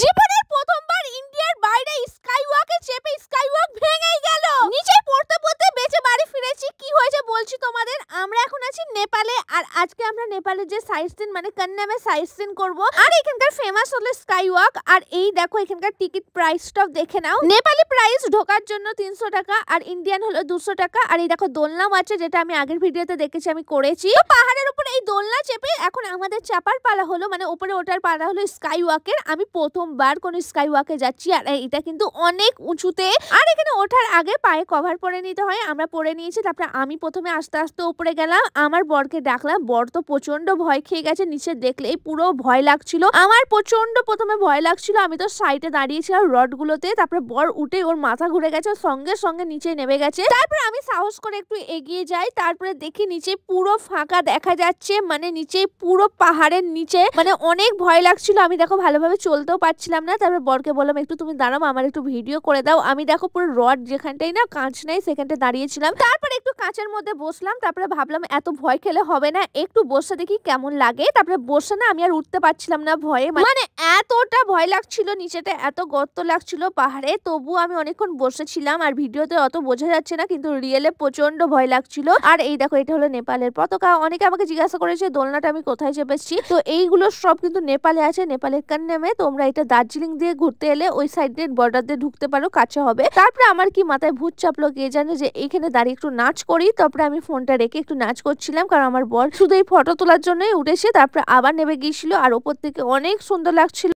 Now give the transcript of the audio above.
জীবনের প্রথমবার ইন্ডিয়ার বাইরে স্কাইওয়াকে চেপে স্কাইওয়াক ভেঙেই গেল। নিচে পড়তে পড়তে বেঁচে বাড়ি ফিরেছি। কি হয়েছে বলছি তোমাদের। আমরা এখন আছি নেপালে, আর আজকে আমরা নেপালের যে সাইট সিন মানে কান্নামে সাইট সিন করব। আর এখানকার ফেমাস হলো স্কাইওয়াক। আর এই দেখো এখানকার টিকিট প্রাইসটাও দেখে নাও। নেপালি প্রাইস ঢোকার জন্য 300 টাকা, আর ইন্ডিয়ান হলো 200 টাকা। আর এই দেখো দোলনাও আছে, যেটা আমি আগের ভিডিওতে দেখেছি, আমি করেছি। তো পাহাড়ের উপর এই দোলনা চেপে এখন আমাদের চাপার পালা হলো, মানে উপরে ওঠার পালা হলো স্কাইওয়াকের। আমি প্রথমবার কোন স্কাইওয়াকে যাচ্ছি, আর এটা কিন্তু অনেক উঁচুতে। আর এখানে ওঠার আগে পায়ে কভার পরে নিতে হয়, আমরা পরে নিয়েছি। তারপরে আমি প্রথমে আস্তে আস্তে উপরে গেলাম, আমার বরকে ডাকলাম। বর তো প্রচন্ড ভয় খেয়ে গেছে, নিচে দেখলেই পুরো ভয় লাগছিল। আমার প্রচন্ড প্রথমে ভয় লাগছিল, আমি তো সাইডে দাঁড়িয়েছিলাম রড গুলোতে। তারপরে বর উঠে ওর মাথা ঘুরে গেছে, সঙ্গে সঙ্গে নিচে নেমে গেছে। তারপরে আমি সাহস করে একটু এগিয়ে যাই, তারপরে দেখি নিচে পুরো ফাঁকা দেখা যাচ্ছে, মানে নিচে পুরো পাহাড়ের নিচে, মানে অনেক ভয় লাগছিল। আমি দেখো ভালোভাবে চলতেও পারছিলাম না। তারপর বরকে বললাম একটু তুমি দাঁড়াও, আমার একটু ভিডিও করে দাও। আমি দেখো পুরো রড যেখানটাই না কাঁচ নেই সেখানটায় দাঁড়িয়েছিলাম। তারপরে একটু কাঁচের মধ্যে বসলাম। তারপরে ভাবলাম এত ভয় খেলে হবে না, একটু বসে দেখি কেমন লাগে। তারপরে বসে না আমি আর উঠতে পারছিলাম না ভয়ে, মানে এতটা ভয় লাগছিল। নিচেটা এত গর্ত লাগছিল পাহাড়ে, তবুও আমি অনেকক্ষণ বসেছিলাম। আর ভিডিওতে অত বোঝা যাচ্ছে না, কিন্তু রিয়েলে প্রচন্ড ভয় লাগছিল। আর এই দেখো এটা হলো নেপালের পতাকা। অনেকে আমাকে জিজ্ঞাসা করেছে দোলনাটা আমি কোথায় চেপেছি, তো এইগুলো সব কিন্তু নেপালে আছে, নেপালের কান্নামে। তোমরা এটা দার্জিলিং দিয়ে ঘুরতে এলে ওই সাইড দিয়ে বর্ডার দিয়ে ঢুকতে পারো, কাছে হবে। তারপরে আমার কি মাথায় ভূত চাপলো কে জানে, যে এইখানে দাঁড়িয়ে একটু নাচ করি। তারপরে আমি ফোনটা রেখে একটু নাচ করছিলাম, কারণ আমার বর শুধু এই ফটো তোলার জন্যই উঠেছে। তারপরে আবার নেমে গিয়েছিল, আর ওপর থেকে অনেক সুন্দর লাগছিল।